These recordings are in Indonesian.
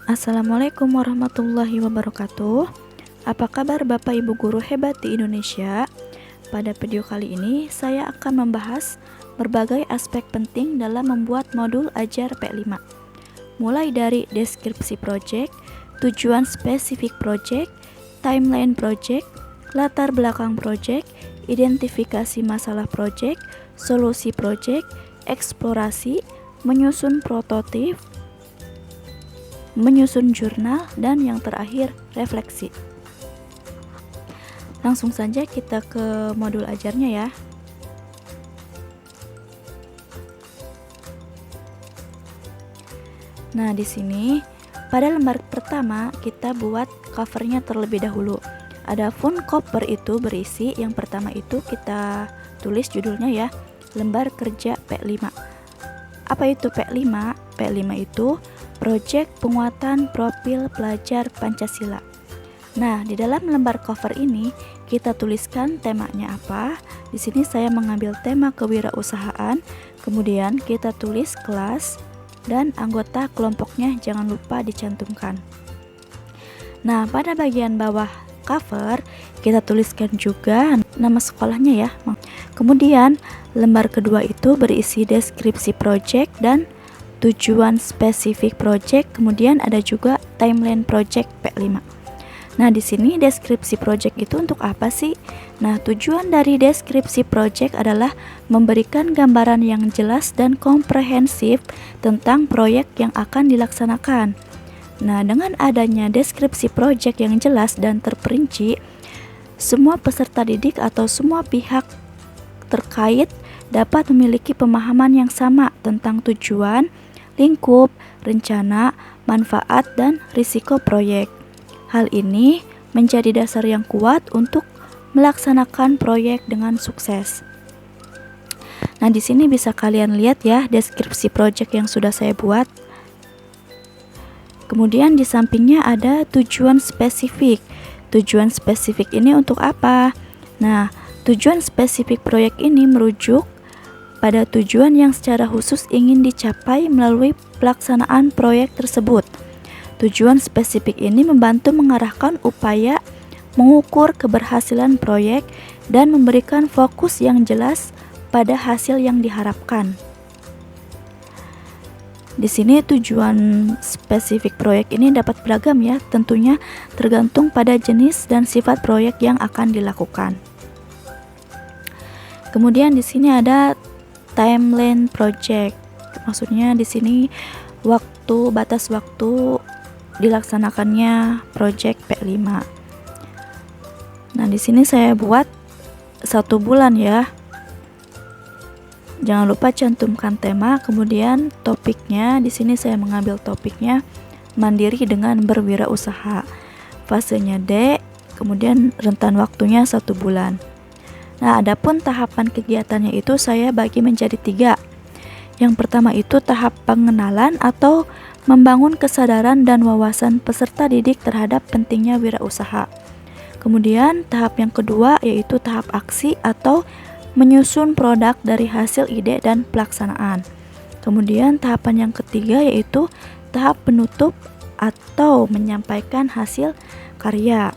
Assalamualaikum warahmatullahi wabarakatuh. Apa kabar Bapak Ibu guru hebat di Indonesia? Pada video kali ini saya akan membahas berbagai aspek penting dalam membuat modul ajar P5. Mulai dari deskripsi proyek, tujuan spesifik proyek, timeline proyek, latar belakang proyek, identifikasi masalah proyek, solusi proyek, eksplorasi, menyusun prototip, menyusun jurnal, dan yang terakhir refleksi. Langsung saja kita ke modul ajarnya ya. Nah, di sini pada lembar pertama kita buat covernya terlebih dahulu. Adapun cover itu berisi yang pertama itu kita tulis judulnya ya, lembar kerja P5. Apa itu P5? P5 itu Proyek Penguatan Profil Pelajar Pancasila. Nah, di dalam lembar cover ini kita tuliskan temanya apa. Di sini saya mengambil tema kewirausahaan, kemudian kita tulis kelas dan anggota kelompoknya jangan lupa dicantumkan. Nah, pada bagian bawah cover kita tuliskan juga nama sekolahnya ya. Kemudian lembar kedua itu berisi deskripsi proyek dan tujuan spesifik proyek, kemudian ada juga timeline proyek P5. Nah, di sini deskripsi proyek itu untuk apa sih? Nah, tujuan dari deskripsi proyek adalah memberikan gambaran yang jelas dan komprehensif tentang proyek yang akan dilaksanakan. Nah, dengan adanya deskripsi proyek yang jelas dan terperinci, semua peserta didik atau semua pihak terkait dapat memiliki pemahaman yang sama tentang tujuan, lingkup, rencana, manfaat, dan risiko proyek. Hal ini menjadi dasar yang kuat untuk melaksanakan proyek dengan sukses. Nah, di sini bisa kalian lihat ya deskripsi proyek yang sudah saya buat. Kemudian di sampingnya ada tujuan spesifik. Tujuan spesifik ini untuk apa? Nah, tujuan spesifik proyek ini merujuk pada tujuan yang secara khusus ingin dicapai melalui pelaksanaan proyek tersebut. Tujuan spesifik ini membantu mengarahkan upaya mengukur keberhasilan proyek dan memberikan fokus yang jelas pada hasil yang diharapkan. Di sini tujuan spesifik proyek ini dapat beragam ya, tentunya tergantung pada jenis dan sifat proyek yang akan dilakukan. Kemudian di sini ada timeline project, maksudnya di sini batas waktu dilaksanakannya project P5. Nah, di sini saya buat 1 bulan ya. Jangan lupa cantumkan tema, kemudian topiknya. Di sini saya mengambil topiknya mandiri dengan berwirausaha. Fasenya D, kemudian rentan waktunya 1 bulan. Nah, adapun tahapan kegiatannya itu saya bagi menjadi 3. Yang pertama itu tahap pengenalan atau membangun kesadaran dan wawasan peserta didik terhadap pentingnya wirausaha. Kemudian tahap yang kedua yaitu tahap aksi atau menyusun produk dari hasil ide dan pelaksanaan. Kemudian tahapan yang ketiga yaitu tahap penutup atau menyampaikan hasil karya.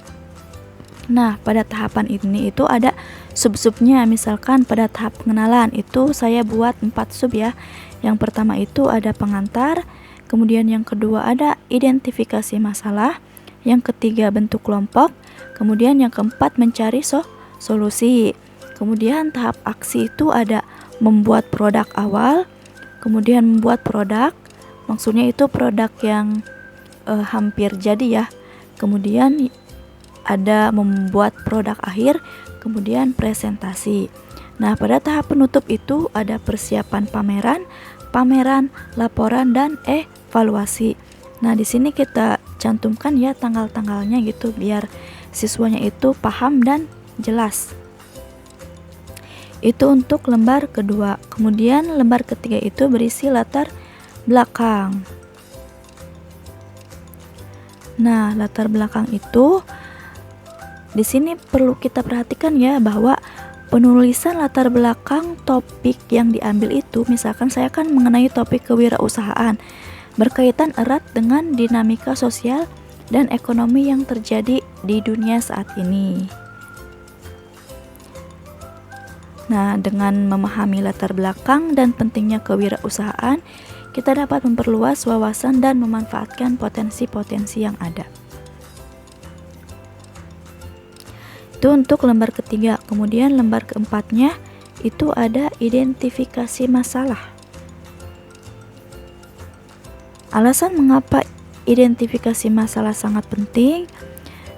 Nah, pada tahapan ini itu ada sub-subnya. Misalkan pada tahap pengenalan itu saya buat 4 sub ya. Yang pertama itu ada pengantar, kemudian yang kedua ada identifikasi masalah, yang ketiga bentuk kelompok, kemudian yang keempat mencari solusi. Kemudian tahap aksi itu ada membuat produk awal, kemudian membuat produk, maksudnya itu produk yang hampir jadi ya. Kemudian ada membuat produk akhir, kemudian presentasi. Nah, pada tahap penutup itu ada persiapan pameran, laporan, dan evaluasi. Nah, di sini kita cantumkan ya tanggal-tanggalnya gitu biar siswanya itu paham dan jelas. Itu untuk lembar kedua. Kemudian lembar ketiga itu berisi latar belakang. Nah, latar belakang itu di sini perlu kita perhatikan ya bahwa penulisan latar belakang topik yang diambil itu, misalkan saya kan mengenai topik kewirausahaan. berkaitan erat dengan dinamika sosial dan ekonomi yang terjadi di dunia saat ini. Nah, dengan memahami latar belakang dan pentingnya kewirausahaan, kita dapat memperluas wawasan dan memanfaatkan potensi-potensi yang ada. Itu untuk lembar ketiga. Kemudian lembar keempatnya itu ada identifikasi masalah. Alasan mengapa identifikasi masalah sangat penting,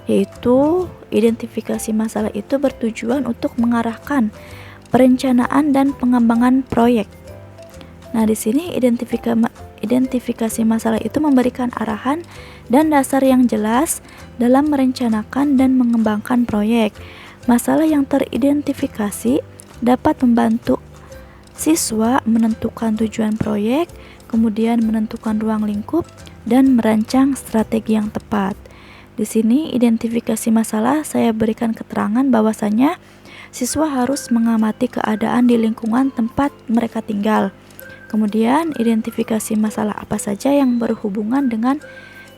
yaitu identifikasi masalah itu bertujuan untuk mengarahkan perencanaan dan pengembangan proyek. Nah, di sini identifikasi masalah itu memberikan arahan dan dasar yang jelas dalam merencanakan dan mengembangkan proyek. Masalah yang teridentifikasi dapat membantu siswa menentukan tujuan proyek, kemudian menentukan ruang lingkup dan merancang strategi yang tepat. Di sini identifikasi masalah saya berikan keterangan bahwasanya siswa harus mengamati keadaan di lingkungan tempat mereka tinggal. Kemudian identifikasi masalah apa saja yang berhubungan dengan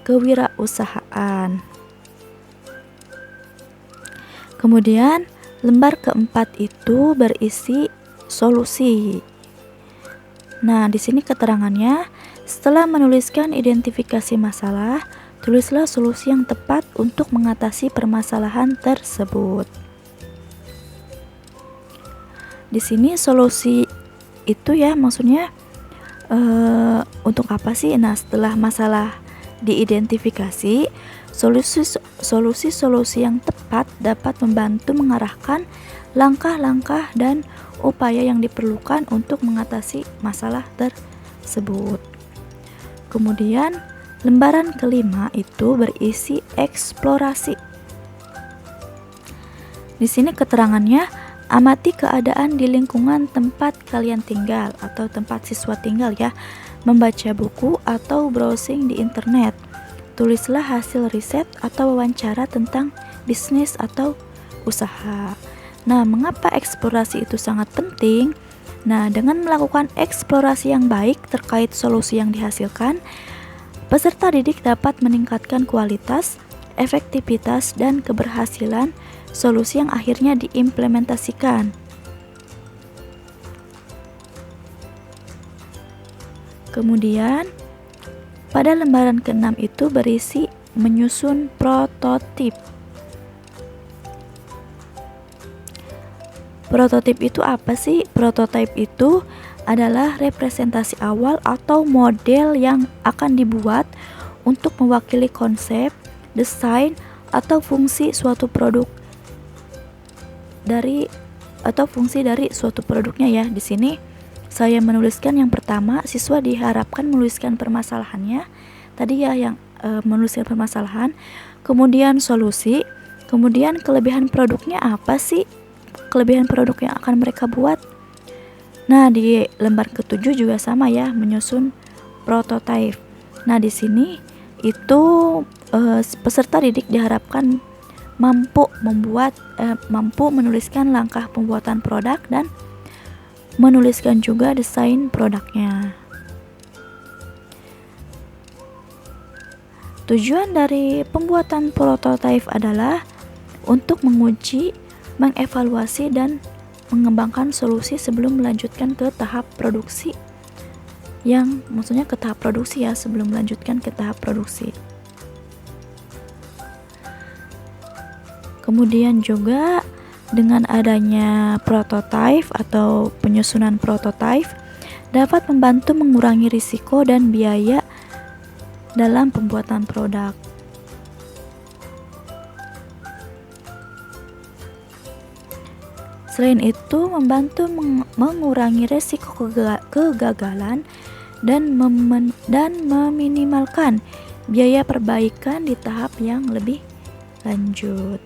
kewirausahaan. Kemudian lembar keempat itu berisi solusi. Nah, di sini keterangannya, setelah menuliskan identifikasi masalah, tulislah solusi yang tepat untuk mengatasi permasalahan tersebut. Di sini solusi itu ya maksudnya untuk apa sih? Nah, setelah masalah diidentifikasi, solusi-solusi yang tepat dapat membantu mengarahkan langkah-langkah dan upaya yang diperlukan untuk mengatasi masalah tersebut. Kemudian, lembaran kelima itu berisi eksplorasi. Di sini keterangannya, amati keadaan di lingkungan tempat kalian tinggal atau tempat siswa tinggal ya, membaca buku atau browsing di internet. Tulislah hasil riset atau wawancara tentang bisnis atau usaha. Nah, mengapa eksplorasi itu sangat penting? Nah, dengan melakukan eksplorasi yang baik terkait solusi yang dihasilkan, peserta didik dapat meningkatkan kualitas, efektivitas, dan keberhasilan solusi yang akhirnya diimplementasikan. Kemudian, pada lembaran ke-6 itu berisi menyusun prototip. Prototip itu apa sih? Prototip itu adalah representasi awal atau model yang akan dibuat untuk mewakili konsep, desain, atau fungsi suatu produk dari suatu produknya ya. Di sini saya menuliskan yang pertama, siswa diharapkan menuliskan permasalahannya. Tadi ya yang menuliskan permasalahan, kemudian solusi, kemudian kelebihan produknya apa sih? Kelebihan produk yang akan mereka buat. Nah, di lembar ke-7 juga sama ya, menyusun prototipe. Nah, di sini itu peserta didik diharapkan mampu menuliskan langkah pembuatan produk dan menuliskan juga desain produknya. Tujuan dari pembuatan prototipe adalah untuk menguji, mengevaluasi, dan mengembangkan solusi sebelum melanjutkan ke tahap produksi. Yang maksudnya ke tahap produksi ya, sebelum melanjutkan ke tahap produksi. Kemudian juga dengan adanya prototipe atau penyusunan prototipe dapat membantu mengurangi risiko dan biaya dalam pembuatan produk. Selain itu, membantu mengurangi risiko kegagalan dan meminimalkan biaya perbaikan di tahap yang lebih lanjut.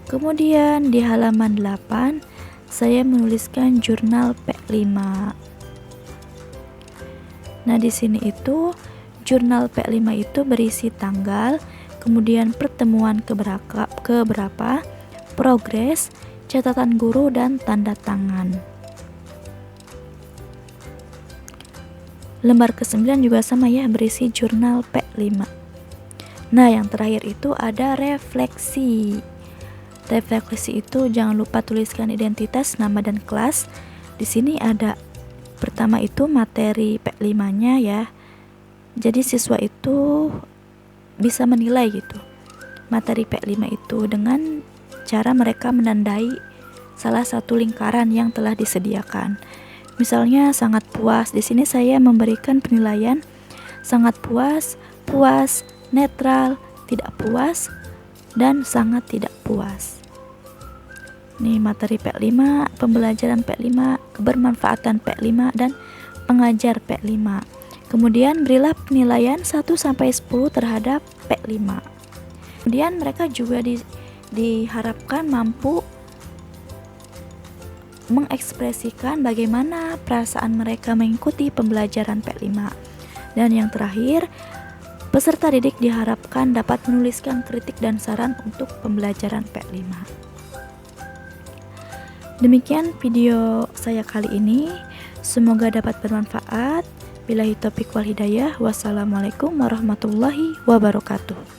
Kemudian di halaman 8 saya menuliskan jurnal P5. Nah, di sini itu jurnal P5 itu berisi tanggal, kemudian pertemuan keberapa, progres, catatan guru dan tanda tangan. Lembar ke-9 juga sama ya, berisi jurnal P5. Nah, yang terakhir itu ada refleksi. Refleksi itu jangan lupa tuliskan identitas, nama dan kelas. Di sini ada pertama itu materi P5-nya ya. Jadi siswa itu bisa menilai gitu materi P5 itu dengan cara mereka menandai salah satu lingkaran yang telah disediakan. Misalnya sangat puas. Di sini saya memberikan penilaian sangat puas, puas, netral, tidak puas, dan sangat tidak puas. Nih materi P5, pembelajaran P5, kebermanfaatan P5, dan pengajar P5. Kemudian berilah penilaian 1-10 terhadap P5. Kemudian mereka juga diharapkan mampu mengekspresikan bagaimana perasaan mereka mengikuti pembelajaran P5. Dan yang terakhir, peserta didik diharapkan dapat menuliskan kritik dan saran untuk pembelajaran P5. Demikian video saya kali ini, semoga dapat bermanfaat. Billahi taufiq wal hidayah. Wassalamualaikum warahmatullahi wabarakatuh.